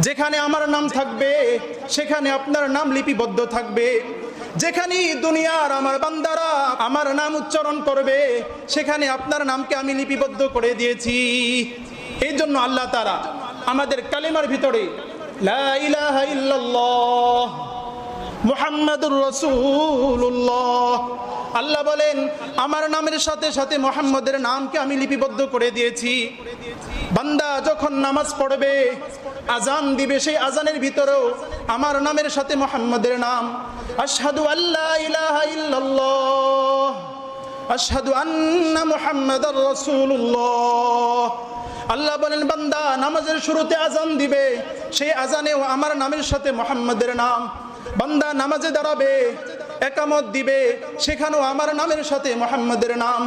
যেখানে আমার নাম থাকবে সেখানে আপনার নাম লিপিবদ্ধ থাকবে। যেখানে দুনিয়ার আমার বান্দারা আমার নাম উচ্চারণ করবে সেখানে আপনার নামকে আমি লিপিবদ্ধ করে দিয়েছি। এই জন্য আল্লাহ তাআলা আমাদের কালেমার ভিতরে লা ইলাহা ইল্লাল্লাহ মুহাম্মাদুর রাসূলুল্লাহ, আল্লাহ বলেন আমার নামের সাথে সাথে মুহাম্মাদের নামকে আমি লিপিবদ্ধ করে দিয়েছি। বান্দা যখন নামাজ পড়বে, আজান দিবে, সেই আজানের ভিতরেও আমার নামের সাথে মুহাম্মাদের নাম, আশহাদু আল্লা ইলাহা ইল্লাল্লাহ আশহাদু আন্না মুহাম্মাদার রাসূলুল্লাহ। আল্লাহ বলেন বান্দা নামাজের শুরুতে আজান দিবে, সেই আজানেও আমার নামের সাথে মুহাম্মাদের নাম। বান্দা নামাজে দাঁড়াবে, একামত দিবে, সেখানেও আমার নামের সাথে মুহাম্মাদের নাম।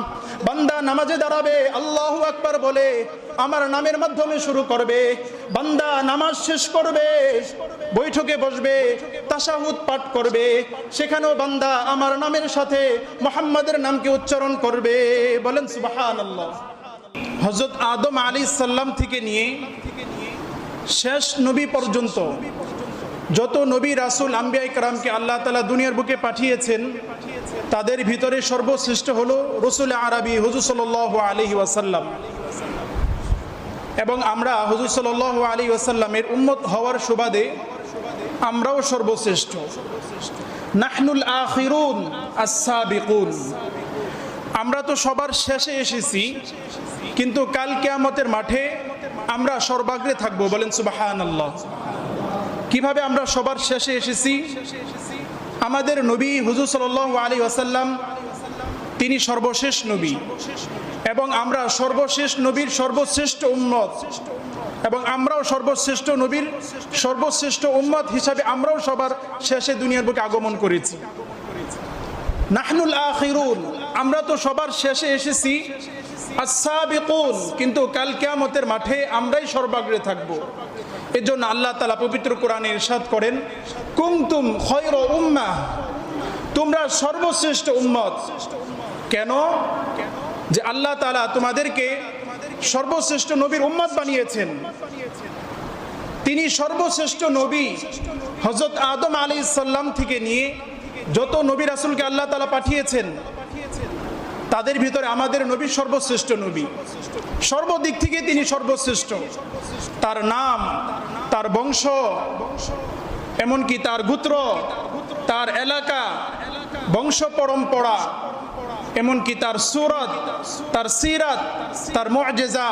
বান্দা নামাজে দাঁড়াবে, আল্লাহু আকবার বলে আমার নামের মাধ্যমে শুরু করবে। বান্দা নামাজ শেষ করবে, বৈঠকে বসবে, তাশাহুদ পাঠ করবে, সেখানেও বান্দা আমার নামের সাথে মুহাম্মাদের নামকে উচ্চারণ করবে। বলেন সুবহানাল্লাহ। হযরত আদম আলাইহিস সালাম থেকে নিয়ে শেষ নবী পর্যন্ত যত নবী রাসূল আম্বিয়া ইকরামকে আল্লাহ তাআলা দুনিয়ার বুকে পাঠিয়েছেন, তাদের ভিতরে সর্বশ্রেষ্ঠ হলো রাসূল আরবী হুজুর সাল্লাল্লাহু আলাইহি ওয়াসাল্লাম। এবং আমরা হুজুর সাল্লাল্লাহু আলাইহি ওয়াসাল্লামের উম্মত হওয়ার সুবাদে আমরাও সর্বশ্রেষ্ঠ। নাহনুল আখিরুন আস-সাবিকুন, আমরা তো সবার শেষে এসেছি, কিন্তু কাল কিয়ামতের মাঠে আমরা সর্বাগ্রে থাকবো। বলেন সুবহানাল্লাহ। কিভাবে আমরা সবার শেষে এসেছি? আমাদের নবী হুজুর সাল্লাল্লাহু আলাইহি ওয়াসাল্লাম তিনি সর্বশেষ নবী, এবং আমরা সর্বশেষ নবীর সর্বশ্রেষ্ঠ উম্মত, এবং আমরাও সর্বশ্রেষ্ঠ নবীর সর্বশ্রেষ্ঠ উম্মত হিসাবে আমরাও সবার শেষে দুনিয়ার বুকে আগমন করেছি। নাহনুল আখিরুন, আমরা তো সবার শেষে এসেছি। আস-সাবিকুন, কিন্তু কাল কিয়ামতের মাঠে আমরাই সর্বাগ্রে থাকব। এজন্য আল্লাহ তাআলা পবিত্র কোরআনে ইরশাদ করেন, কুনতুম খায়রা উম্মাহ, তোমরা সর্বশ্রেষ্ঠ উম্মত। কেন? যে আল্লাহ তাআলা তোমাদেরকে সর্বশ্রেষ্ঠ নবীর উম্মত বানিয়েছেন। তিনি সর্বশ্রেষ্ঠ নবী। হযরত আদম আলাইহিস সালাম থেকে নিয়ে যত নবী রাসূলকে আল্লাহ তাআলা পাঠিয়েছেন, তাদের ভিতরে আমাদের নবী সর্বশ্রেষ্ঠ নবী। সর্বদিক থেকে তিনি সর্বশ্রেষ্ঠ। তার নাম, তার বংশ, এমনকি তার গোত্র, তার এলাকা, বংশ পরম্পরা, এমনকি তার সূরত, তার সিরাত, তার মুআজিজা,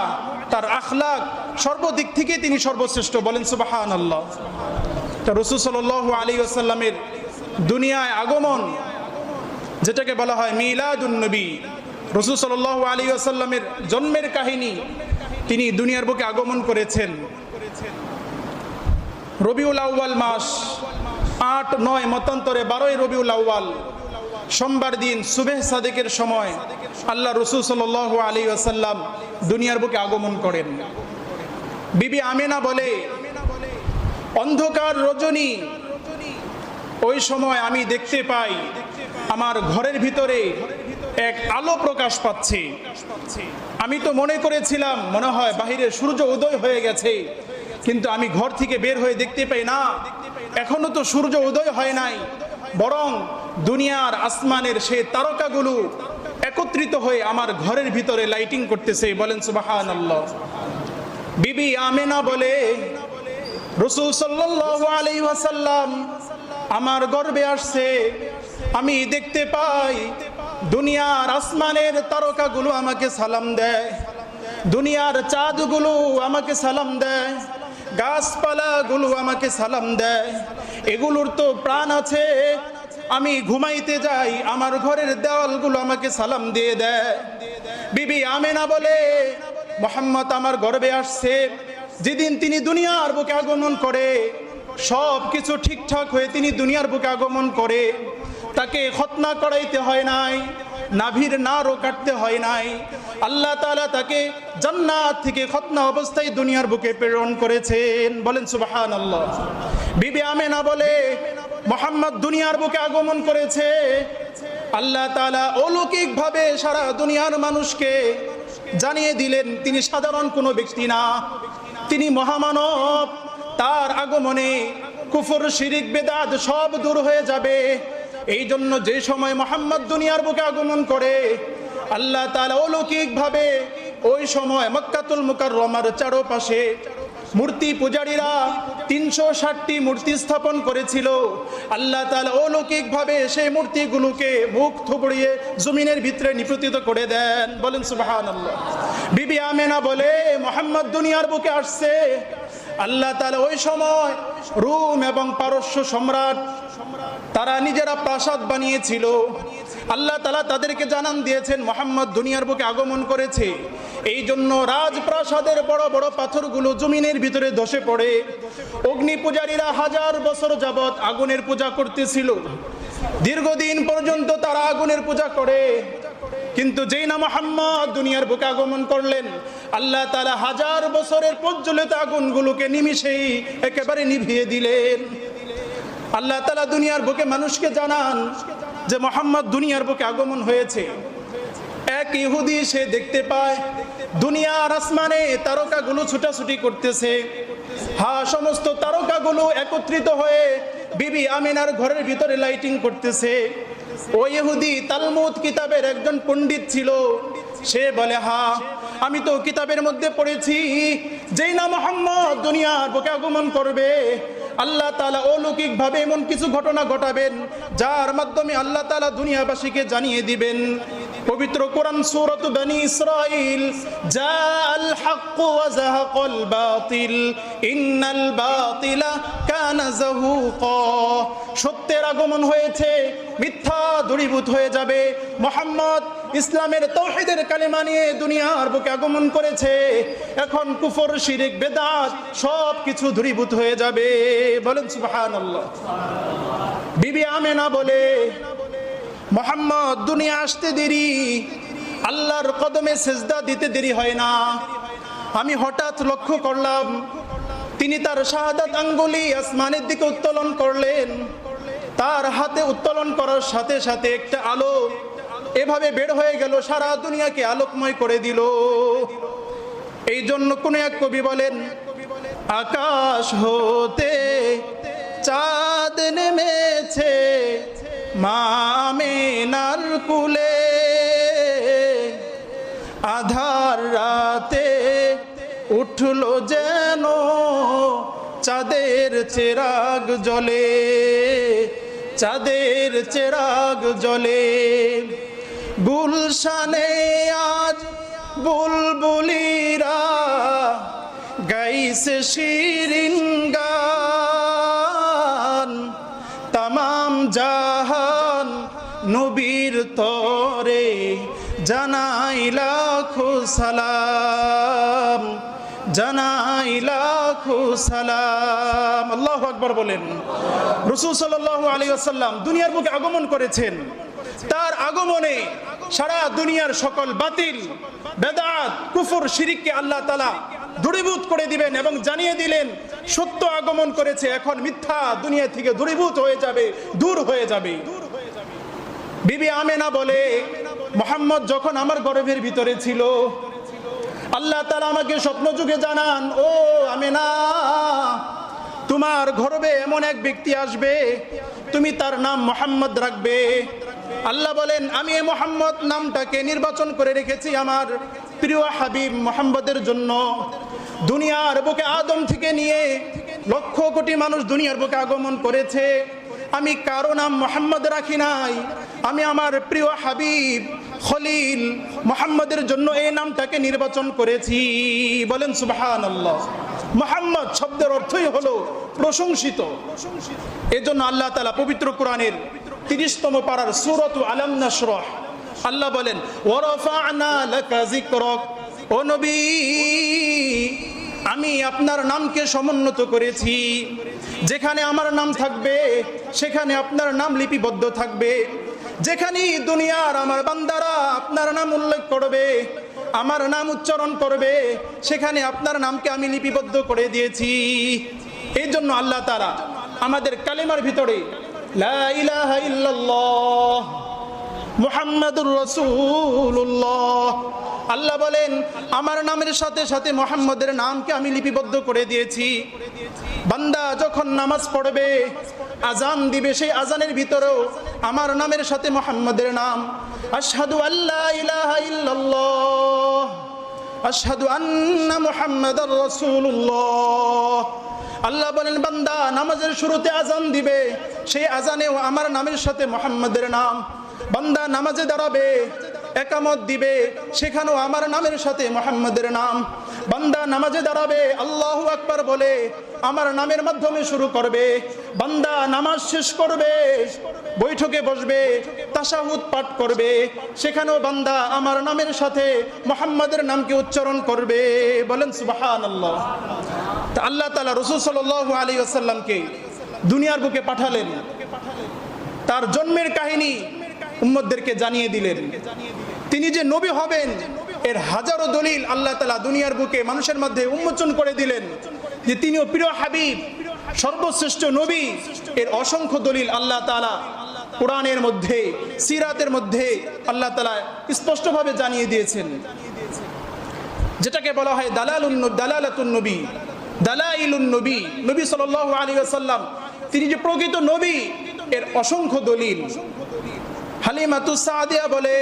তার আখলাক, সর্বদিক থেকে তিনি সর্বশ্রেষ্ঠ। বলেন সুবহানাল্লাহ। তা রাসূল সাল্লাল্লাহু আলাইহি ওয়াসাল্লামের দুনিয়ায় আগমন, যেটাকে বলা হয় মিলাদুন নবী, রাসূল সাল্লাল্লাহু আলাইহি ওয়াসাল্লামের জন্মের কাহিনী, তিনি দুনিয়ার বুকে আগমন করেছেন রবিউল আউয়াল মাস ৮-৯ মতান্তরে ১২ই রবিউল আউয়াল সোমবার দিন সুবহ সাদেকের সময় আল্লাহ রাসূল সাল্লাল্লাহু আলাইহি ওয়াসাল্লাম দুনিয়ার বুকে আগমন করেন। বিবি আমেনা বলে, অন্ধকার রজনী, ওই সময় আমি দেখতে পাই আমার ঘরের ভিতরে এক আলো প্রকাশ পাচ্ছে। আমি তো মনে করেছিলাম মনে হয় বাহিরে সূর্য উদয় হয়ে গেছে, কিন্তু আমি ঘর থেকে বের হয়ে দেখতে পাই না, এখনো তো সূর্য উদয় হয় নাই, বরং দুনিয়ার আসমানের সেই তারকাগুলো একত্রিত হয়ে আমার ঘরের ভিতরে লাইটিং করতেছে। বলেন সুবহানাল্লাহ। বিবি আমেনা বলে, রাসূল সাল্লাল্লাহু আলাইহি ওয়াসাল্লাম আমার গর্ভে আসছে, আমি দেখতে পাই দুনিয়ার আসমানের তারকাগুলো আমাকে সালাম দেয়, দুনিয়ার চাঁদগুলো আমাকে সালাম দেয়, গাছপালাগুলো আমাকে সালাম দেয়। এগুলোর তো প্রাণ আছে। আমি ঘুমাইতে যাই, আমার ঘরের দেওয়ালগুলো আমাকে সালাম দিয়ে দেয়। বিবি আমেনা বলে, মুহাম্মদ আমার গর্ভে আসছে, যেদিন তিনি দুনিয়ার বুকে আগমন করে সব কিছু ঠিকঠাক হয়ে তিনি দুনিয়ার বুকে আগমন করে, তাকে খতনা করাইতে হয় নাই, নাভির নারও কাটতে হয় নাই। আল্লাহ তাআলা তাকে জান্নাত থেকে খতনা অবস্থায় দুনিয়ার বুকে প্রেরণ করেছেন। বলেন সুবহানাল্লাহ। বিবি আমেনা বলে, মুহাম্মদ দুনিয়ার বুকে আগমন করেছে, আল্লাহ তাআলা অলৌকিকভাবে সারা দুনিয়ার মানুষকে জানিয়ে দিলেন তিনি সাধারণ কোনো ব্যক্তি না, তিনি মহামানব, তার আগমনে কুফর শিরিক বেদাত সব দূর হয়ে যাবে। এই জন্য যে সময় মুহাম্মদ দুনিয়ার বুকে আগমন করে আল্লাহ তাআলা অলৌকিকভাবে ওই সময় মক্কাতুল মুকাররমার চারপাশে মূর্তি পূজারীরা 360টি মূর্তি স্থাপন করেছিল। আল্লাহ তাআলা অলৌকিকভাবে সেই মূর্তিগুলোকে মুখ থুবড়িয়ে জমিনের ভিতরে নিপতিত করে দেন। বলেন সুবহানাল্লাহ। বিবি আমেনা বলে মুহাম্মদ দুনিয়ার বুকে আসছে। আল্লাহ তাআলা ওই সময় রোম এবং পারস্য সম্রাট তারা নিজেরা প্রাসাদ বানিয়েছিল। আল্লাহ তাআলা তাদেরকে জানান দিয়েছেন মুহাম্মদ দুনিয়ার বুকে আগমন করেছে। এই জন্য রাজপ্রাসাদের বড় বড় পাথরগুলো জমিনের ভিতরে ধসে পড়ে। অগ্নি পূজারীরা হাজার বছর যাবত আগুনের পূজা করতেছিল। দীর্ঘদিন পর্যন্ত তারা আগুনের পূজা করে, কিন্তু যেই না মুহাম্মদ দুনিয়ার বুকে আগমন করলেন আল্লাহ তাআলা হাজার বছরের প্রজ্বলিত আগুনগুলোকে নিমিষেই একেবারে নিভিয়ে দিলেন। আল্লাহ তাআলা দুনিয়ার বুকে মানুষকে জানান যে মুহাম্মদ দুনিয়ার বুকে আগমন হয়েছে। এক ইহুদি সে দেখতে পায় দুনিয়ার আসমানে তারকাগুলো ছুটাছুটি করতেছে। সমস্ত তারকাগুলো একত্রিত হয়ে বিবি আমিনার ঘরের ভিতরে লাইটিং করতেছে। ওই ইহুদি তালমুদ কিতাবের একজন পণ্ডিত ছিল। সে বলে, আমি তো কিতাবের মধ্যে পড়েছি যেই না মুহাম্মদ দুনিয়ার বুকে আগমন করবে আল্লাহ তাআলা অলৌকিকভাবে এমন কিছু ঘটনা ঘটাবেন যার মাধ্যমে আল্লাহ তাআলা দুনিয়াবাসীকে জানিয়ে দিবেন। পবিত্র কোরআন সূরাত বনী ইসরাঈল, জাআল হক ওয়া যাহাকাল বাতিল ইন্নাল বাতিলা কানা যাহুকা, সত্যের আগমন হয়েছে, মিথ্যা দূরীভূত হয়ে যাবে। মুহাম্মদ ইসলামের তাওহীদের কালেমা নিয়ে দুনিয়ার বুকে আগমন করেছে। এখন কুফর শিরিক বেদাত সব কিছু দূরীভূত হয়ে যাবে। বলেন সুবহানাল্লাহ। বিবি আমেনা বলে মুহাম্মদ দুনিয়া আসতে দেরি, আল্লাহর কদমে সেজদা দিতে দেরি হয় না। আমি হঠাৎ লক্ষ্য করলাম তিনি তার শাহাদাত আঙ্গুলি আসমানের দিকে উত্তোলন করলেন। তার হাতে উত্তোলন করার সাথে সাথে একটা আলো এভাবে বের হয়ে গেল, সারা দুনিয়াকে আলোকময় করে দিল। এই জন্য কোন এক কবি বলেন, আকাশ হতে চাঁদ নেমেছে মা আমেনার কুলে, আধার রাতে উঠলো যেন চাঁদের চেরাগ জ্বলে, চাঁদের চেরাগ জ্বলে। গুলশানে আজ বুলবুলিরা গাইছে শিরিন গান, তামাম জাহান নবীর তরে জানাই লাখো সালাম, জানাই লাখো সালাম। আল্লাহু আকবার বলেন। রাসূল সাল্লাল্লাহু আলাইহি ওয়াসাল্লাম দুনিয়ার বুকে আগমন করেছেন। তার আগমনে সারা দুনিয়ার সকল বাতিল বেদাত কুফর শিরিককে আল্লাহ তাআলা দূরীভূত করে দিবেন এবং জানিয়ে দিলেন সত্য আগমন করেছে। এখন মিথ্যা দুনিয়া থেকে দূরীভূত হয়ে যাবে, দূর হয়ে যাবে। বিবি আমেনা বলে মুহাম্মদ যখন আমার গর্ভের ভিতরে ছিল আল্লাহ তাআলা আমাকে স্বপ্ন যুগে জানান, ও আমেনা তোমার গর্ভে এমন এক ব্যক্তি আসবে, তুমি তার নাম মুহাম্মদ রাখবে। আল্লাহ বলেন, আমি এই মুহাম্মদ নামটাকে নির্বাচন করে রেখেছি আমার প্রিয় হাবিব মুহাম্মদের জন্য। দুনিয়ার বুকে আদম থেকে নিয়ে লক্ষ কোটি মানুষ দুনিয়ার বুকে আগমন করেছে, আমি কারো নাম মুহাম্মদ রাখি নাই। আমি আমার প্রিয় হাবিব খলিল মুহাম্মদের জন্য এই নামটাকে নির্বাচন করেছি। বলেন সুবহানাল্লাহ। মুহাম্মদ শব্দের অর্থই হলো প্রশংসিত। এজন্য আল্লাহ তাআলা পবিত্র কোরআনের 30তম পারার সূরাত আলাম নাশরাহ আল্লাহ বলেন, ওয়ারাফা'না লাকা যিকরাক, ও নবী আমি আপনার নামকে সমুন্নত করেছি। যেখানে আমার নাম থাকবে সেখানে আপনার নাম লিপিবদ্ধ থাকবে। যেখানে দুনিয়ার আমার বান্দারা আপনার নাম উল্লেখ করবে, আমার নাম উচ্চারণ করবে, সেখানে আপনার নামকে আমি লিপিবদ্ধ করে দিয়েছি। এই জন্য আল্লাহ তাআলা আমাদের কালেমার ভিতরে লা ইলাহা ইল্লাল্লাহ মুহাম্মাদুর রাসূলুল্লাহ, আল্লাহ বলেন আমার নামের সাথে সাথে মুহাম্মদের নামকে আমি লিপিবদ্ধ করে দিয়েছি। বান্দা যখন নামাজ পড়বে, আজান দিবে, সেই আজানের ভিতরেও আমার নামের সাথে মুহাম্মাদের নাম, আশহাদু আল্লা ইলাহা ইল্লাল্লাহ, আশহাদু আন্না মুহাম্মাদার রাসূলুল্লাহ। আল্লাহ বলেন, বান্দা নামাজের শুরুতে আজান দিবে, সেই আজানেও আমার নামের সাথে মুহাম্মাদের নাম। বান্দা নামাজে দাঁড়াবে, একামত দিবে, সেখানেও আমার নামের সাথে মুহাম্মাদের নাম। বান্দা নামাজে দাঁড়াবে, আল্লাহু আকবার বলে আমার নামের মাধ্যমে শুরু করবে। বান্দা নামাজ শেষ করবে, বৈঠকে বসবে, তাশাহুদ পাঠ করবে, সেখানেও বান্দা আমার নামের সাথে মুহাম্মাদের নামকে উচ্চারণ করবে। বলেন সুবহানাল্লাহ। তা আল্লাহ তাআলা রাসূল সাল্লাল্লাহু আলাইহি ওয়াসাল্লামকে দুনিয়ার বুকে পাঠালেন, তার জন্মের কাহিনী উম্মতদেরকে জানিয়ে দিলেন। তিনি যে নবী হবেন এর হাজারো দলিল আল্লাহ তাআলা দুনিয়ার বুকে মানুষের মধ্যে উন্মোচন করে দিলেন। যে তিনিও প্রিয় হাবিব, সর্বশ্রেষ্ঠ নবী, এর অসংখ্য দলিল আল্লাহ তাআলা কোরআনের মধ্যে, সিরাতের মধ্যে আল্লাহ তাআলা স্পষ্টভাবে জানিয়ে দিয়েছেন, যেটাকে বলা হয় দালালাতুন নবী, দালাইলুন নবী। নবী সাল্লাল্লাহু আলাইহি ওয়াসাল্লাম তিনি যে প্রকৃত নবী এর অসংখ্য দলিল। হালিমাতুস সাদিয়া বলে,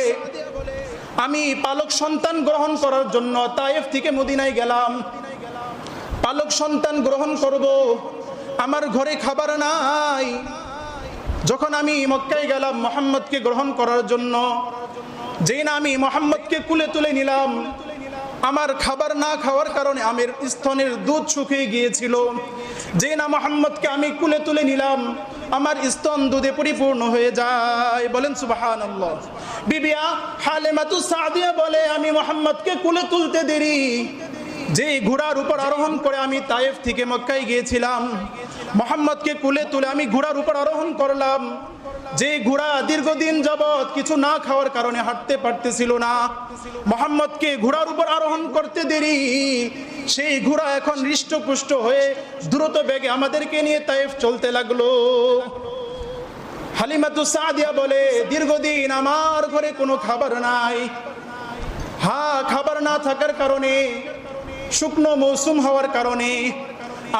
আমি পালক সন্তান গ্রহণ করার জন্য তায়েফ থেকে মদিনায় গেলাম। পালক সন্তান গ্রহণ করব, আমার ঘরে খাবার নাই। যখন আমি মক্কায় গেলাম মুহাম্মদকে গ্রহণ করার জন্য, যেই না আমি মুহাম্মদকে কুলে তুলে নিলাম, আমার খাবার না খাওয়ার কারণে আমার স্তনের দুধ শুকিয়ে গিয়েছিল। যেই না মুহাম্মদকে আমি কুলে তুলে নিলাম, আমার স্তন দুধে পরিপূর্ণ হয়ে যায়। বলেন সুবহানাল্লাহ। বিবিয়া হালিমাতুস সাদিয়া বলে, আমি মুহাম্মদকে কুলে তুলতে দেরি, যে ঘোড়ার উপর আরোহণ করে আমি তায়েফ থেকে মক্কায় গিয়েছিলাম, মুহাম্মদকে কুলে তুলে আমি ঘোড়ার উপর আরোহণ করলাম। যে ঘোড়া দীর্ঘদিন যাবত কিছু না খাওয়ার কারণে হাঁটতে পারতেছিল না, মুহাম্মদকে ঘোড়ার উপর আরোহণ করতে দেরি, সেই ঘোড়া এখন হৃষ্টপুষ্ট হয়ে দ্রুত বেগে আমাদেরকে নিয়ে তায়েফ চলতে লাগলো। হালিমাতুস সাদিয়া বলে, দীর্ঘদিন আমার ঘরে কোনো খাবার নাই। খাবার না থাকার কারণে, শুকনো মৌসুম হওয়ার কারণে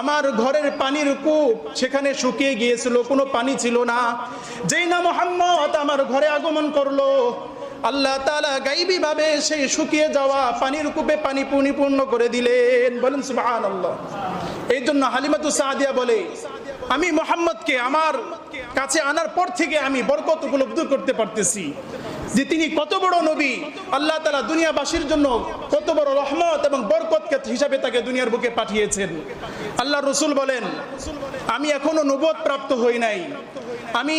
আমার ঘরের পানির কূপ সেখানে শুকিয়ে গিয়েছিল, কোনো পানি ছিল না। যেই না মুহাম্মদ আমার ঘরে আগমন করলো, আল্লাহ তাআলা গায়বী ভাবে সেই শুকিয়ে যাওয়া পানির কূপে পানি পরিপূর্ণ করে দিলেন। বলেন সুবহানাল্লাহ। এই জন্য হালিমাতুস সাদিয়া বলে, আমি মুহাম্মদকে আমার কাছে আনার পর থেকে আমি বরকত উপলব্ধি করতে পারতেছি যে তিনি কত বড় নবী। আল্লাহ তাআলা দুনিয়াবাসীর জন্য কত বড় রহমত এবং বরকত হিসাবে তাকে দুনিয়ার বুকে পাঠিয়েছেন। আল্লাহ রাসূল বলেন, আমি এখনো নবুয়ত প্রাপ্ত হই নাই। আমি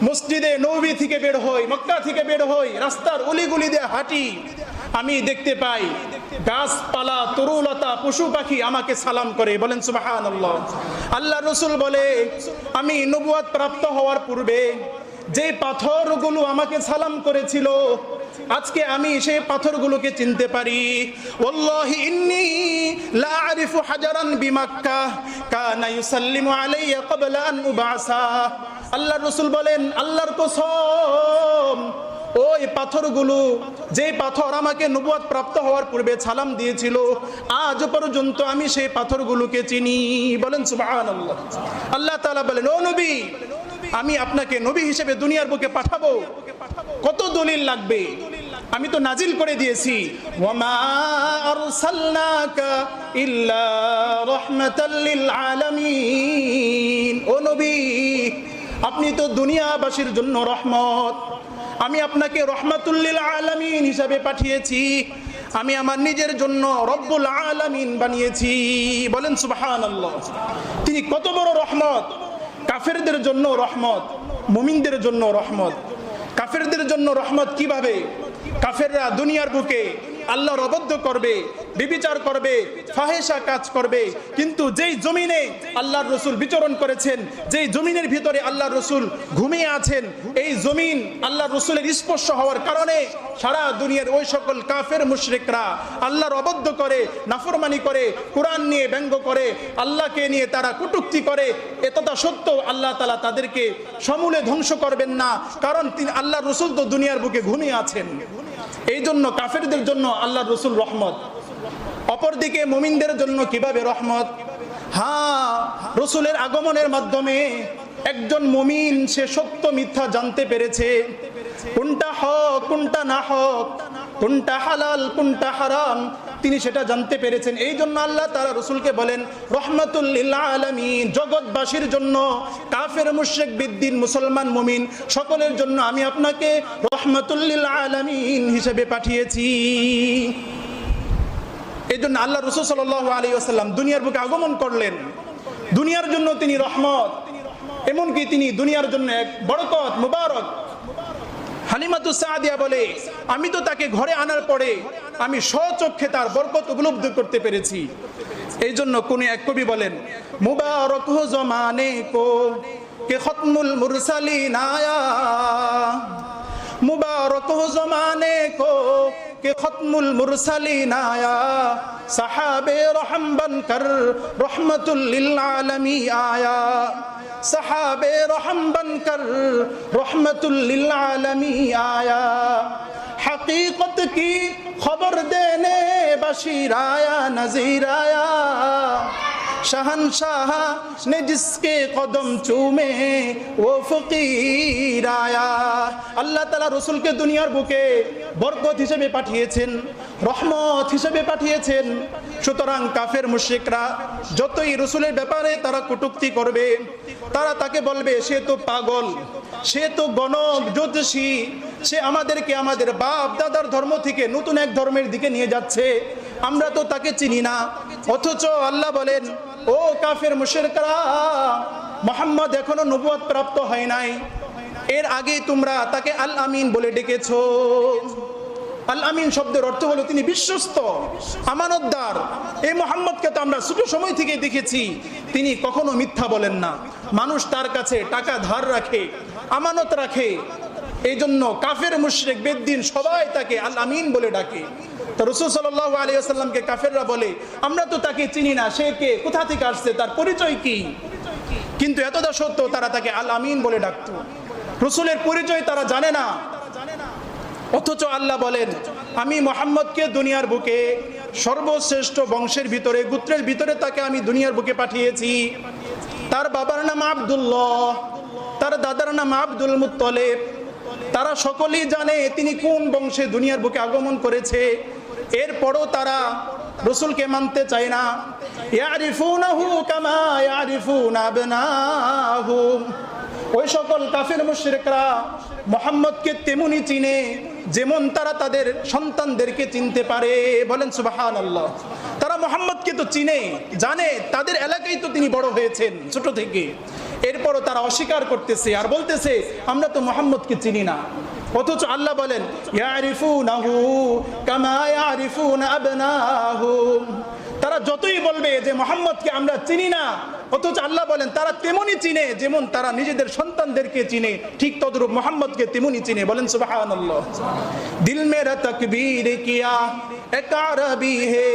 মসজিদে নববী থেকে বের হই, মক্কা থেকে বের হই, রাস্তার অলিগলি দিয়ে হাঁটি, আমি দেখতে পাই গাছপালা, তরুলতা, পশু পাখি আমাকে সালাম করে। বলেন সুবহানাল্লাহ। আল্লাহ রাসূল বলে, আমি নবুয়ত প্রাপ্ত হওয়ার পূর্বে যে পাথরগুলো আমাকে সালাম করেছিল, আজকে আমি সেই পাথরগুলোকে চিনতে পারি। ওয়াল্লাহি ইন্নী লা আরিফু হাজারান বিমাক্কাহ কানা ইউসাল্লিমু আলাইয়া ক্বাবলা আন উবাসা। আল্লাহর রাসূল বলেন, আল্লাহর কসম, ওই পাথরগুলো, যে পাথর আমাকে নবুয়ত প্রাপ্ত হওয়ার পূর্বে সালাম দিয়েছিল, আজ পর্যন্ত আমি সেই পাথরগুলোকে চিনি। বলেন সুবহানাল্লাহ। আল্লাহ তাআলা বলেন, ও নবী, আমি আপনাকে নবী হিসেবে দুনিয়ার বুকে পাঠাবো, কত দলিল লাগবে আমি তো নাজিল করে দিয়েছি। ওয়ামা আরসালনাকা ইল্লা রাহমাতাল লিল আলামিন। ও নবী, আপনি তো দুনিয়াবাসীর জন্য রহমত, আমি আপনাকে রহমাতুল লিল আলামিন হিসাবে পাঠিয়েছি। আমি আমার নিজের জন্য রব্বুল আলামিন বানিয়েছি। বলেন সুবহানাল্লাহ। তিনি কত বড় রহমত। কাফেরদের জন্য রহমত, মুমিনদের জন্য রহমত। কাফেরদের জন্য রহমত কিভাবে? কাফেররা দুনিয়ার বুকে আল্লাহর অবাধ্য করবে, বিবিচার করবে, ফাহেশা কাজ করবে, কিন্তু যেই জমিনে আল্লাহর রাসূল বিচরণ করেছেন, যেই জমিনের ভিতরে আল্লাহর রাসূল ঘুমিয়ে আছেন, এই জমিন আল্লাহর রাসূলের স্পর্শ হওয়ার কারণে সারা দুনিয়ার ওই সকল কাফের মুশরিকরা আল্লাহর অবাধ্য করে, নাফরমানি করে, কোরআন নিয়ে ব্যঙ্গ করে, আল্লাহকে নিয়ে তারা কটূক্তি করে, এতটা সত্য আল্লাহ তাআলা তাদেরকে সমূলে ধ্বংস করবেন না, কারণ তিনি আল্লাহর রাসূল তো দুনিয়ার বুকে ঘুমিয়ে আছেন। এই জন্য কাফেরদের জন্য আল্লাহর রাসূল রহমত। অপরদিকে মুমিনদের জন্য কিভাবে রহমত? হ্যাঁ, রসুলের আগমনের মাধ্যমে একজন মুমিন সে সত্য মিথ্যা জানতে পেরেছে, কোনটা হক কোনটা না হক, কোনটা হালাল কোনটা হারাম, তিনি সেটা জানতে পেরেছেন। এই জন্য আল্লাহ তাআলা রসুলকে বলেন রহমাতুল লিল আলামিন, জগৎবাসীর জন্য, কাফের মুশরিক বিদ্দিন মুসলমান মুমিন সকলের জন্য আমি আপনাকে রহমাতুল লিল আলামিন হিসেবে পাঠিয়েছি। এই জন্য আল্লাহ রাসূল সাল্লাল্লাহু আলাইহি ওয়াসাল্লাম দুনিয়ার বুকে আগমন করলেন, দুনিয়ার জন্য তিনি রহমত, এমনকি তিনি দুনিয়ার জন্য এক বরকত মুবারক। হালিমাতু সাদিয়া বলে, আমি তো তাকে ঘরে আনার পরে আমি স্বচক্ষে তার বরকত উপলব্ধি করতে পেরেছি। এই জন্য কোন এক কবি বলেন, মুবারক হো জমানে কো কে খতমুল মুরসালিন আয়া, মুবারক হো জমানে কো কে খতমুল মুরসালিন আয়া, সাহাবে রহম বনকর রহমতুল লিল আলামিন আয়া, সাহাবে রহম বনকর রহমতুল লিল আলামিন আয়া, हकीकत की खबर देने बशीर आया नजीर आया, शहनशाह ने जिसके कदम चूमे वो फकीर आया। আল্লাহ তাআলা রাসূলকে দুনিয়ার বুকে বরকত হিসেবে পাঠিয়েছেন, রহমত হিসেবে পাঠিয়েছেন। সুতরাং কাফের মুশরিকরা যতই রাসূলের ব্যাপারে তারা কটূক্তি করবে, তারা তাকে বলবে সে তো পাগল, সে তো গণক জ্যোতিষী, সে আমাদেরকে আমাদের বাপ দাদার ধর্ম থেকে নতুন এক ধর্মের দিকে নিয়ে যাচ্ছে, আমরা তো তাকে চিনি না। অথচ আল্লাহ বলেন, ও কাফের মুশরিকরা, মুহাম্মদ এখনো নবুয়ত প্রাপ্ত হয় নাই, এর আগে তোমরা তাকে আল আমিন বলে ডেকেছো। আল আমিন শব্দের অর্থ হলো তিনি বিশ্বস্ত, আমানতদার। এই মুহাম্মদকে তো আমরা ছোট সময় থেকে দেখেছি, তিনি কখনো মিথ্যা বলেন না, মানুষ তার কাছে টাকা ধার রাখে, আমানত রাখে। এই জন্য কাফের মুশরিক বেদ্দিন সবাই তাকে আল আমিন বলে ডাকে। তো রাসূল সাল্লাল্লাহু আলাইহি ওয়াসাল্লামকে কাফেররা বলে, আমরা তো তাকে চিনি না, সে কে, কোথা থেকে আসছে, তার পরিচয় কি? কিন্তু এতটা সত্য তারা তাকে আল আমিন বলে ডাকতো। রাসূলের পরিচয় তারা জানে না। অথচ আল্লাহ বলেন, আমি মুহাম্মদকে দুনিয়ার বুকে সর্বশ্রেষ্ঠ বংশের ভিতরে, গোত্রের ভিতরে তাকে আমি দুনিয়ার বুকে পাঠিয়েছি। তার বাবার নাম আব্দুল্লাহ, তার দাদার নাম আব্দুল মুত্তালিব। তারা সকলেই জানে তিনি কোন বংশে দুনিয়ার বুকে আগমন করেছে। এরপরও তারা রাসূলকে মানতে চায় না। ইয়ারিফুনাহু কামা ইয়ারিফুনা আবনাহুম, ওই সকল কাফের মুশরিকরা মুহাম্মদকে তেমনি চিনে যেমন তারা তাদের সন্তানদেরকে চিনতে পারে। বলেন সুবহানাল্লাহ। তারা মুহাম্মদকে তো চিনে, জানে, তাদের এলাকায় তো তিনি বড় হয়েছেন ছোট থেকে। এরপরও তারা অস্বীকার করতেছে আর বলতেছে, আমরা তো মুহাম্মদকে চিনি না। অথচ আল্লাহ বলেন, ইয়ারিফুনাহু কামা ইয়ারিফুনা আবনাহুম, তারা যতই বলবে যে মুহাম্মদকে আমরা চিনি না, অথচ আল্লাহ বলেন তারা তেমনি চিনে যেমন তারা নিজেদের সন্তানদেরকে চিনে, ঠিক তদ্রূপ মুহাম্মদকে তেমনি চিনে। বলেন সুবহানাল্লাহ। দিল মেরা তাকবীর কিয়া এক আরবি হে,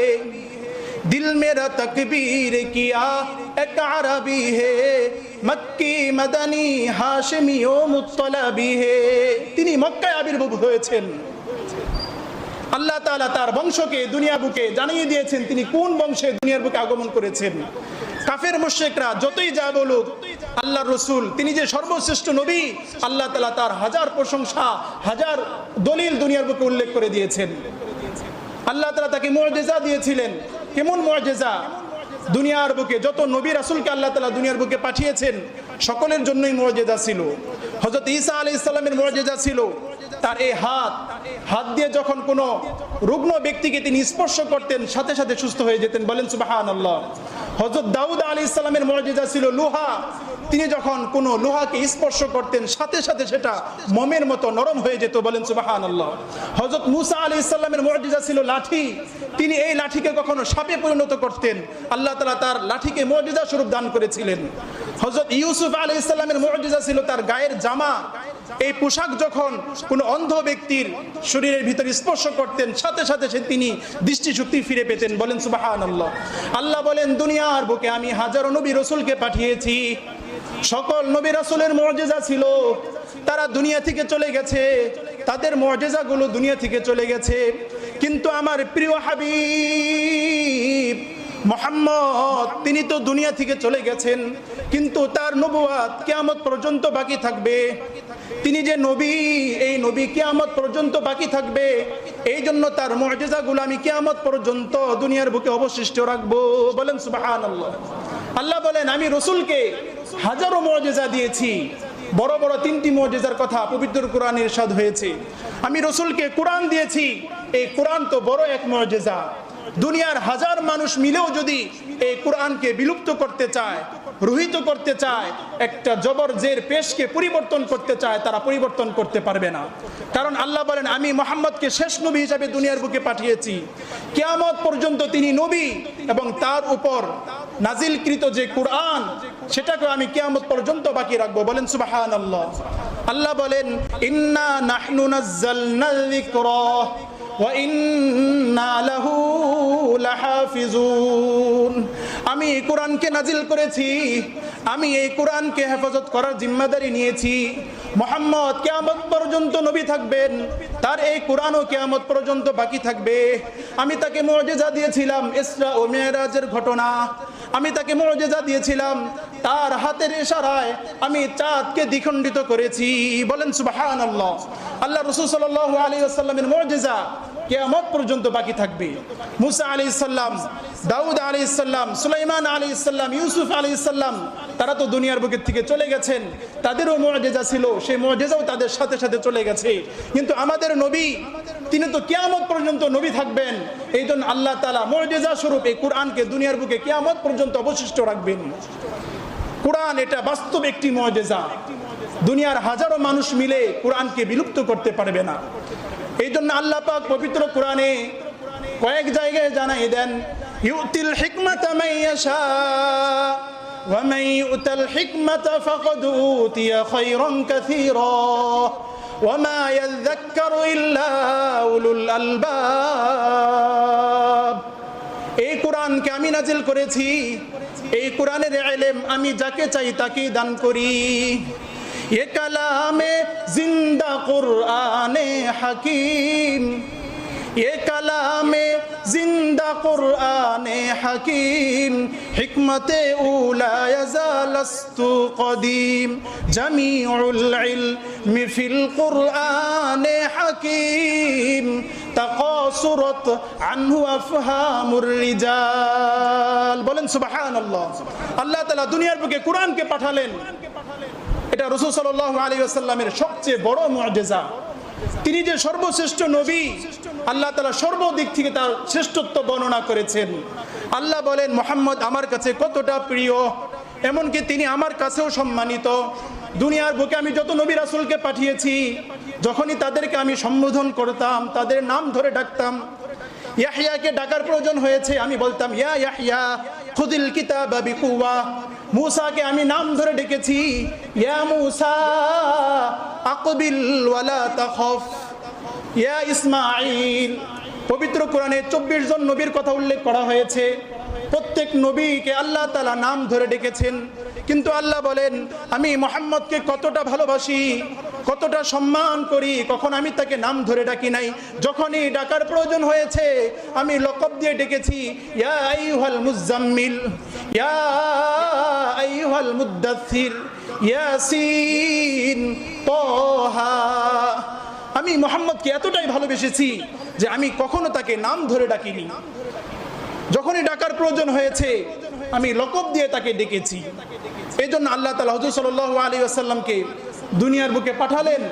দিল মেরা তাকবীর কিয়া এক আরবি হে, মক্কি মদনী হাশমি ও মুত্তলাবি হে। তিনি মক্কায় আবির্ভূত হয়েছেন। আল্লাহ তাআলা তার বংশকে দুনিয়া বুকে জানিয়ে দিয়েছেন তিনি কোন বংশে দুনিয়ার বুকে আগমন করেছেন। কাফের মুশরিকরা যতই যা বলুক, আল্লাহর রাসূল তিনি যে সর্বশ্রেষ্ঠ নবী, আল্লাহ তাআলা তার হাজার প্রশংসা, হাজার দলিল দুনিয়ার বুকে উল্লেখ করে দিয়েছেন। আল্লাহ তাআলা তাকে মুআজিজা দিয়েছিলেন। কেমন মুআজিজা? দুনিয়ার বুকে যত নবী রাসূলকে আল্লাহ তাআলা দুনিয়ার বুকে পাঠিয়েছেন সকলের জন্যই মুআজিজা ছিল। হযরত ঈসা আলাইহিস সালামের মুআজিজা ছিল তার এই হাত দিয়ে যখন কোনো রুগ্ন ব্যক্তিকে তিনি স্পর্শ করতেন সাথে সাথে সুস্থ হয়ে যেতেন। বলেন সুবহানাল্লাহ। হযরত দাউদ আলাইহিস সালামের মুআজিজা ছিল লোহা, তিনি যখন কোনো লোহাকে স্পর্শ করতেন সাথে সাথে সেটা মোমের মতো নরম হয়ে যেত। বলেন সুবহানাল্লাহ। হযরত মূসা আলাইহিস সালামের মুআজিজা ছিল লাঠি, তিনি এই লাঠিকে কখনো সাপে পরিণত করতেন, আল্লাহ তাআলা তার লাঠিকে মুআজিজা স্বরূপ দান করেছিলেন। হযরত ইউসুফ আলাইহিস সালামের মুআজিজা ছিল তার গায়ের জামা, এই পোশাক যখন কোনো অন্ধ ব্যক্তির শরীরের ভিতরে স্পর্শ করতেন সাথে সাথে তিনি দৃষ্টিশক্তি ফিরে পেতেন। বলেন সুবহানাল্লাহ। আল্লাহ বলেন দুনিয়ার বুকে আমি হাজারো নবী রাসূলকে পাঠিয়েছি, সকল নবী রাসূলের মুআজিজা ছিল, তারা দুনিয়া থেকে চলে গেছে, তাদের মুআজিজাগুলো দুনিয়া থেকে চলে গেছে, কিন্তু আমার প্রিয় হাবিব মুহাম্মদ তিনি তো দুনিয়া থেকে চলে গেছেন, কিন্তু তার নবুয়ত কিয়ামত পর্যন্ত বাকি থাকবে। তিনি যে নবী, এই নবী কিয়ামত পর্যন্ত বাকি থাকবে। এই জন্য তার মুআজিজাগুলো আমি কিয়ামত পর্যন্ত দুনিয়ার বুকে অবশিষ্ট রাখবো। বলেন সুবহানাল্লাহ। আল্লাহ বলেন আমি রাসূলকে হাজারো মুআজিজা দিয়েছি। বড় বড় 3টি মুআজিজার কথা পবিত্র কোরআনে ইরশাদ হয়েছে। আমি রাসূলকে কোরআন দিয়েছি। এই কোরআন তো বড় এক মুআজিজা। দুনিয়ার হাজার মানুষ মিলেও যদি এই কোরআনকে বিলুপ্ত করতে চায়, রহিত করতে চায়, একটা জবর জের পেশকে পরিবর্তন করতে চায়, তারা পরিবর্তন করতে পারবে না। কারণ আল্লাহ বলেন আমি মুহাম্মদকে শেষ নবী হিসাবে দুনিয়ার বুকে পাঠিয়েছি। কিয়ামত পর্যন্ত তিনি নবী এবং তার উপর নাজিলকৃত যে কোরআন সেটাকে আমি কিয়ামত পর্যন্ত বাকি রাখবো। বলেন সুবহানাল্লাহ। আল্লাহ বলেন ইন্না নাহনু নাযালনাল যিকরা ওয়া ইন্না লাহু লাহাফিজুন। আমি এই কোরআনকে নাজিল করেছি, আমি এই কোরআনকে হেফাজত করার জিম্মাদারি নিয়েছি। মুহাম্মদ কিয়ামত পর্যন্ত নবী থাকবেন, তার এই কোরআনও কিয়ামত পর্যন্ত বাকি থাকবে। আমি তাকে মুআজিজা দিয়েছিলাম ইসরা ও মিরাজের ঘটনা, আমি তাকে মুআজিজা দিয়েছিলাম তার হাতের ইশারায় আমি চাঁদকে দ্বিখণ্ডিত করেছি। বলেন সুবহানাল্লাহ। আল্লাহ রাসূল সাল্লাল্লাহু আলাইহি ওয়াসাল্লামের মুআজিজা কিয়ামত পর্যন্ত বাকি থাকবে। মুসা আলাইহিস সালাম, দাউদ আলাইহিস সালাম, সুলাইমান আলাইহিস সালাম, ইউসুফ আলাইহিস সালাম, তারা তো দুনিয়ার বুকের থেকে চলে গেছেন, তাদেরও মুআজিজা ছিল, সেই মুআজিজাও তাদের সাথে সাথে চলে গেছে। কিন্তু আমাদের নবী তিনি তো কিয়ামত পর্যন্ত নবী থাকবেন। এই জন্য আল্লাহ তাআলা মুআজিজা স্বরূপ এই কোরআনকে দুনিয়ার বুকে কিয়ামত পর্যন্ত অবশিষ্ট রাখবেন। কোরআন এটা বাস্তব একটি মুআজিজা। দুনিয়ার হাজারো মানুষ মিলে কোরআনকে বিলুপ্ত করতে পারবে না। এই জন্য আল্লাহ পাক পবিত্র কোরআনে কয়েক জায়গায় জানাই দেন ইউতিল হিকমাতা মান ইয়াশা ওয়া মান ইউতাল হিকমাতা ফাকাদ উতিয়া খায়রান কাসীরা ওয়া মা ইয়াযাক্কারু ইল্লা উলুল আলবাব। এই কোরআনকে আমি নাজিল করেছি, এই কোরআনের ইলম আমি যাকে চাই তাকেই দান করি। ये कलामे जिंदा कुराने हकीम, ये कलामे जिंदा कुराने हकीम, हिकमते उला यज़ालस्तु कदीम, जमीउल इल्मि फिल कुराने हकीम, तकासुरत अन्हु अफहामुर रिजाल। बोलें सुबहानाल्लाह। अल्लाह ताला दुनियार बुके कुरान के पाठालेन, এটা রাসূল সাল্লাল্লাহু আলাইহি ওয়াসাল্লামের সবচেয়ে বড় মুআজিজা। তিনি যে সর্বশ্রেষ্ঠ নবী, আল্লাহ তাআলা সর্বদিক থেকে তার শ্রেষ্ঠত্ব বর্ণনা করেছেন। আল্লাহ বলেন মুহাম্মদ আমার কাছে কতটা প্রিয়, এমনকি তিনি আমার কাছেও সম্মানিত। দুনিয়ার বুকে আমি যত নবী রাসূলকে পাঠিয়েছি, যখনই তাদেরকে আমি সম্বোধন করতাম, তাদের নাম ধরে ডাকতাম। ইয়াহইয়াকে ডাকার প্রয়োজন হয়েছে, আমি বলতাম ইয়া ইয়াহইয়া খুযিল কিতাবা বিকুওয়া। মুসাকে আমি নাম ধরে ডেকেছি, ইয়া মুসা আকবিল ওয়ালা তাখাফ। ইয়া ইসমাঈল। পবিত্র কোরআনে 24 জন নবীর কথা উল্লেখ করা হয়েছে। প্রত্যেক নবীকে আল্লাহ তাআলা নাম ধরে ডেকেছেন। কিন্তু আল্লাহ বলেন আমি মুহাম্মদকে কতটা ভালোবাসি, কতটা সম্মান করি, কখন আমি তাকে নাম ধরে ডাকি নাই। যখনই ডাকার প্রয়োজন হয়েছে আমি লকব দিয়ে ডেকেছি, ইয়া আইয়ুহাল মুজাম্মিল, ইয়া আইয়ুহাল মুদ্দাথির, ইয়াসিন, তাহা। আমি মুহাম্মদকে এতটাই ভালোবেসেছি যে আমি কখনো তাকে নাম ধরে ডাকিনি। যখনই ডাকার প্রয়োজন হয়েছে আমি লকব দিয়ে তাকে ডেকেছি। এই জন্য আল্লাহ তাআলা হুজুর সাল্লাল্লাহু আলাইহি ওয়াসাল্লামকে দুনিয়ার বুকে পাঠালেন,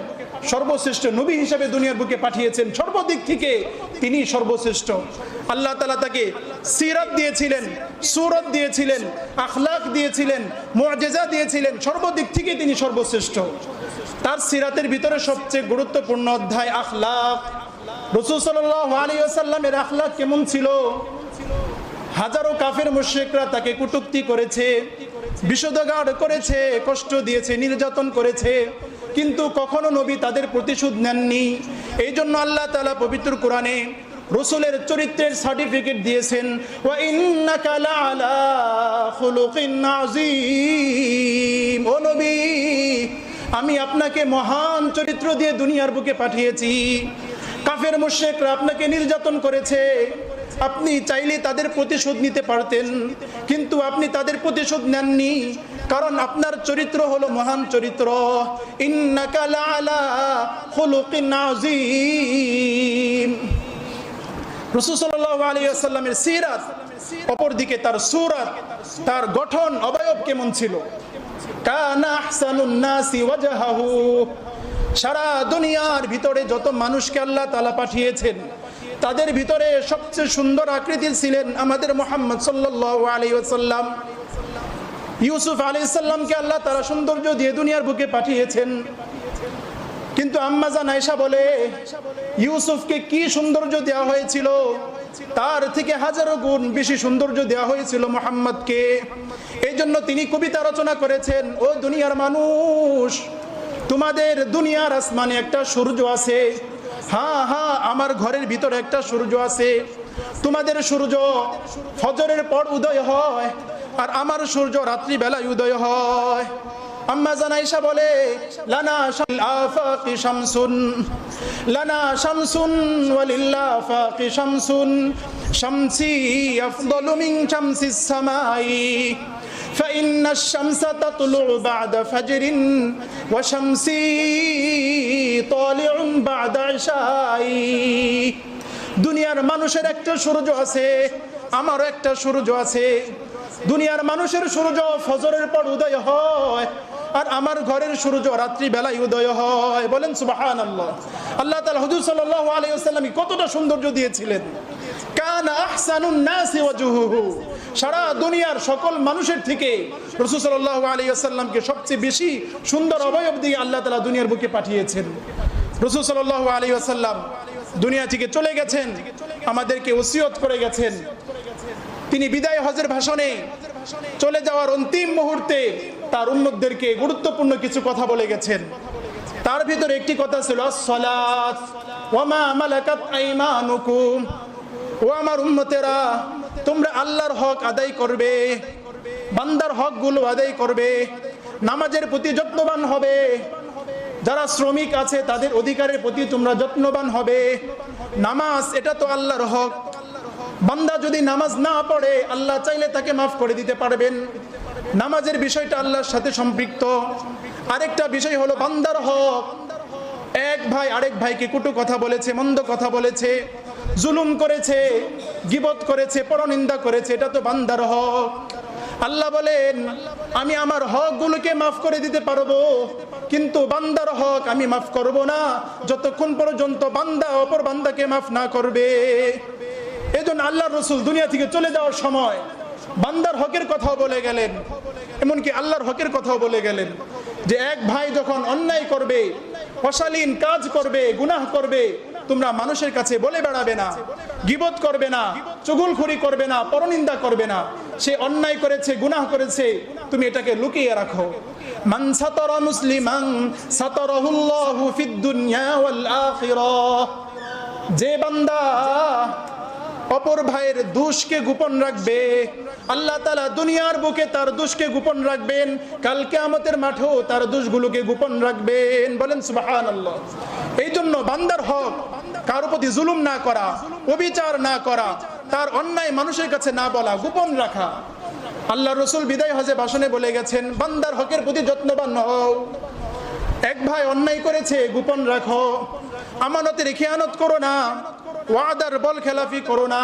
সর্বশ্রেষ্ঠ নবী হিসেবে দুনিয়ার বুকে পাঠিয়েছেন। সর্বদিক থেকে তিনি সর্বশ্রেষ্ঠ। আল্লাহ তাআলা তাকে সিরাত দিয়েছিলেন, সূরত দিয়েছিলেন, আখলাক দিয়েছিলেন, মুআজিজা দিয়েছিলেন। সর্বদিক থেকে তিনি সর্বশ্রেষ্ঠ। তার সিরাতের ভিতরে সবচেয়ে গুরুত্বপূর্ণ অধ্যায় আখলাক। রাসূল সাল্লাল্লাহু আলাইহি ওয়াসাল্লামের আখলাক কেমন ছিল? হাজারো কাফের মুশরিকরা তাকে কটূক্তি করেছে, বিষোদগার করেছে, কষ্ট দিয়েছে, নির্যাতন করেছে, কিন্তু কখনো নবী তাদের প্রতিশোধ নেননি। এই জন্য আল্লাহ তাআলা পবিত্র কোরআনে রাসূলের চরিত্রের সার্টিফিকেট দিয়েছেন, ওয়া ইন্নাকা লাআলা খুলুকিন আযীম। ও নবী, আমি আপনাকে মহান চরিত্র দিয়ে দুনিয়ার বুকে পাঠিয়েছি। কাফের মুশরিকরা আপনাকে নির্যাতন করেছে, আপনি চাইলে তাদের প্রতিশোধ নিতে পারতেন, কিন্তু আপনি তাদের প্রতিশোধ নেননি, কারণ আপনার চরিত্র হলো মহান চরিত্র। ইন্নাকা লাআলা খুলুকিন আযীম। রাসূল সাল্লাল্লাহু আলাইহি ওয়াসাল্লামের সিরাত, অপরদিকে তার সূরাত, তার গঠন অবয়ব কেমন ছিল? কানা আহসানুন নাসি ওয়াজহাহু। সারা দুনিয়ার ভিতরে যত মানুষকে আল্লাহ তাআলা পাঠিয়েছেন, তাদের ভিতরে সবচেয়ে সুন্দর আকৃতির ছিলেন আমাদের মুহাম্মদ সাল্লাল্লাহু আলাইহি ওয়াসাল্লাম। ইউসুফ আলাইহিস সালামকে আল্লাহ তাআলা সৌন্দর্য দিয়ে দুনিয়ার বুকে পাঠিয়েছেন, কিন্তু আম্মা জান আয়েশা বলে, ইউসুফকে কি সৌন্দর্য দেওয়া হয়েছিল, তার থেকে হাজারো গুণ বেশি সৌন্দর্য দেওয়া হয়েছিল মুহাম্মদকে। এই জন্য তিনি কবিতা রচনা করেছেন, ও দুনিয়ার মানুষ, তোমাদের দুনিয়ার আসমানে একটা সূর্য আছে, হ্যাঁ হ্যাঁ আমার ঘরের ভিতরে একটা সূর্য আছে। তোমাদের সূর্য ফজরের পর উদয় হয়, আর আমার সূর্য রাত্রি বেলায় উদয় হয়। আম্মা জান আয়েশা বলে, লানা শাল আফাকি শামসুন, লানা শামসুন ওয়ালিল আফাকি শামসুন, শামসি আফদালু মিন শামসিস সামাই, فإن الشمس تطلع بعد فجر وشمسي طالع بعد عشاء। দুনিয়ার মানুষের একটা সূর্য আছে, আমারও একটা সূর্য আছে। দুনিয়ার মানুষের সূর্য ফজরের পর উদয় হয়, আর আমার ঘরের সূর্য রাত্রি বেলায় উদয় হয়। বলেন সুবহানাল্লাহ। আল্লাহ তাআলা হুজুর সাল্লাল্লাহু আলাইহি ওয়াসাল্লাম কতটা সৌন্দর্য দিয়েছিলেন। কানা আহসানুন নাসি ওয়াজহুহু। সারা দুনিয়ার সকল মানুষের থেকে রাসূল সাল্লাল্লাহু আলাইহি ওয়াসাল্লামকে সবচেয়ে বেশি সুন্দর অবয়ব দিয়ে আল্লাহ তাআলা দুনিয়ার বুকে পাঠিয়েছেন। রাসূল সাল্লাল্লাহু আলাইহি ওয়াসাল্লাম দুনিয়া থেকে চলে গেছেন, আমাদেরকে ওসিয়ত করে গেছেন। তিনি বিদায় হজের ভাষণে চলে যাওয়ার অন্তিম মুহূর্তে তার উম্মতদেরকে গুরুত্বপূর্ণ কিছু কথা বলে গেছেন। তার ভিতরে একটি কথা ছিল, আসসালাত ওয়া মা মালাকাত আইমানুকুম। ও আমার উম্মতেরা, তোমরা আল্লাহর হক আদায় করবে, বান্দার হকগুলো আদায় করবে, নামাজের প্রতি যত্নবান হবে, যারা শ্রমিক আছে তাদের অধিকারের প্রতি তোমরা যত্নবান হবে। নামাজ এটা তো আল্লাহর হক, বান্দা যদি নামাজ না পড়ে আল্লাহ চাইলে তাকে মাফ করে দিতে পারবেন। নামাজের বিষয়টা আল্লাহর সাথে সম্পৃক্ত। আরেকটা বিষয় হলো বান্দার হক। এক ভাই আরেক ভাইকে কটু কথা বলেছে, মন্দ কথা বলেছে, জুলুম করেছে, গীবত করেছে, পরনিন্দা করেছে, এটা তো বান্দার হক। আল্লাহ বলেন, আমি আমার হকগুলোকে মাফ করে দিতে পারবো, কিন্তু বান্দার হক আমি মাফ করব না যতক্ষণ পর্যন্ত বান্দা অপর বান্দাকে মাফ না করবে। এজন্য আল্লাহর রাসূল দুনিয়া থেকে চলে যাওয়ার সময় বান্দার হকের কথাও বলে গেলেন, এমনকি আল্লাহর হকের কথাও বলে গেলেন, যে এক ভাই যখন অন্যায় করবে, অশালীন কাজ করবে, গুনাহ করবে, তোমরা মানুষের কাছে বলে বেড়াবে না, গীবত করবে না, চুগলখড়ি করবে না, পরনিন্দা করবে না। সে অন্যায় করেছে, গুনাহ করেছে, তুমি এটাকে লুকিয়ে রাখো। মান সাতারা মুসলিমান সাতারাহুল্লাহু ফিদ দুনিয়া ওয়াল আখিরাহ। যে বান্দা অপর ভাইয়ের দোষকে গোপন রাখবে, আল্লাহ তাআলা দুনিয়ার বুকে তার দোষকে গোপন রাখবেন, কাল কিয়ামতের মাঠেও তার দোষগুলোকে গোপন রাখবেন। বলেন সুবহানাল্লাহ। এই জন্য বান্দার হক, কারো প্রতি জুলুম না করা, অবিচার না করা, তার অন্যায় মানুষের কাছে না বলা, গোপন রাখা। আল্লাহ রাসূল বিদায় হজে ভাষণে বলে গেছেন, বান্দার হকের প্রতি যত্নবান হও। এক ভাই অন্যায় করেছে, গোপন রাখো। আমানতের খেয়ানত করো না, ওয়াদার বল খেলাফি করো না।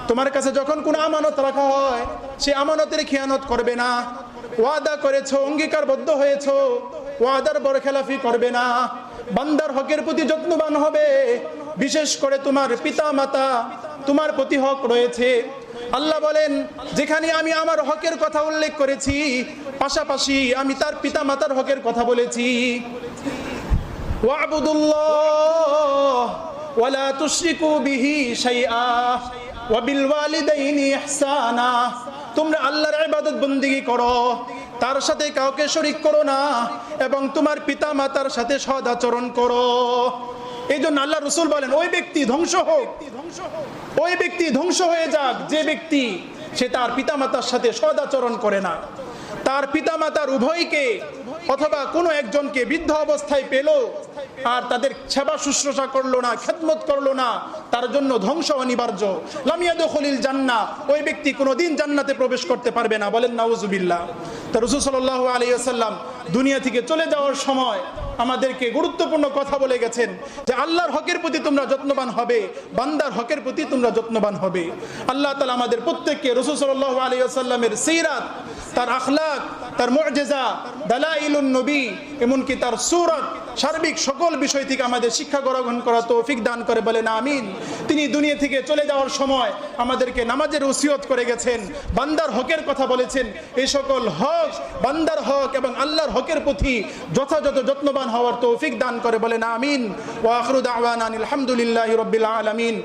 তোমার কাছে যখন কোনো আমানত রাখা হয়, সে আমানতের খেয়ানত করবে না। ওয়াদা করেছো, অঙ্গীকারবদ্ধ হয়েছো, ওয়াদার বল খেলাফি করবে না। বান্দার হকের প্রতি যত্নবান হবে। বিশেষ করে তোমার পিতা মাতা, তোমার প্রতি হক রয়েছে। আল্লাহ বলেন, যেখানে আমি আমার হকের কথা উল্লেখ করেছি, পাশাপাশি আমি তার পিতা মাতার হকের কথা বলেছি। ওয়াবুদুল্লাহ ওয়ালা তুশরিকু বিহি শাইআ ওয়া বিল ওয়ালিদাইনি ইহসানা। তোমরা আল্লাহর ইবাদত বন্দেগী করো, তার সাথে কাউকে শরীক করো না, এবং তোমার পিতা মাতার সাথে সৎ আচরণ করো। এই জন্য আল্লাহ রাসূল বলেন, ওই ব্যক্তি ধ্বংস হোক, ওই ব্যক্তি ধ্বংস হয়ে যাক যে ব্যক্তি সে তার পিতা মাতার সাথে সৎ আচরণ করে না। তার পিতামাতার উভয়কে অথবা কোনো একজনকে বৃদ্ধ অবস্থায় পেল আর তাদের সেবা শুশ্রূষা করলো না, খেদমত করলো না, তার জন্য ধ্বংস অনিবার্য। লাম ইয়াদখুলিল জান্নাহ, ওই ব্যক্তি কোনোদিন জান্নাতে প্রবেশ করতে পারবে না। বলেন নাউজুবিল্লাহ। তা রাসূল সাল্লাল্লাহু আলাইহি ওয়াসাল্লাম দুনিয়া থেকে চলে যাওয়ার সময় আমাদেরকে গুরুত্বপূর্ণ কথা বলে গেছেন যে আল্লাহর হকের প্রতি তোমরা যত্নবান হবে, বান্দার হকের প্রতি তোমরা যত্নবান হবে। আল্লাহ তাআলা আমাদের প্রত্যেককে রাসূল সাল্লাল্লাহু আলাইহি ওয়াসাল্লামের সিরাত, তার আখলাক, তার মুআজিজা, দালাইলুন নবী, এমনকি তার সূরত, সার্বিক সকল বিষয় থেকে আমাদের শিক্ষা গ্রহণ করা তৌফিক দান করে। বলেন আমিন। তিনি দুনিয়া থেকে চলে যাওয়ার সময় আমাদেরকে নামাজের ওসিয়ত করে গেছেন, বান্দার হকের কথা বলেছেন। এই সকল হক, বান্দার হক এবং আল্লাহর হকের প্রতি যথাযথ যত্নবান হওয়ার তৌফিক দান করে। বলেন আমিন। ওয়া আখিরু দাওয়ানা আলহামদুলিল্লাহি রাব্বিল আলামিন।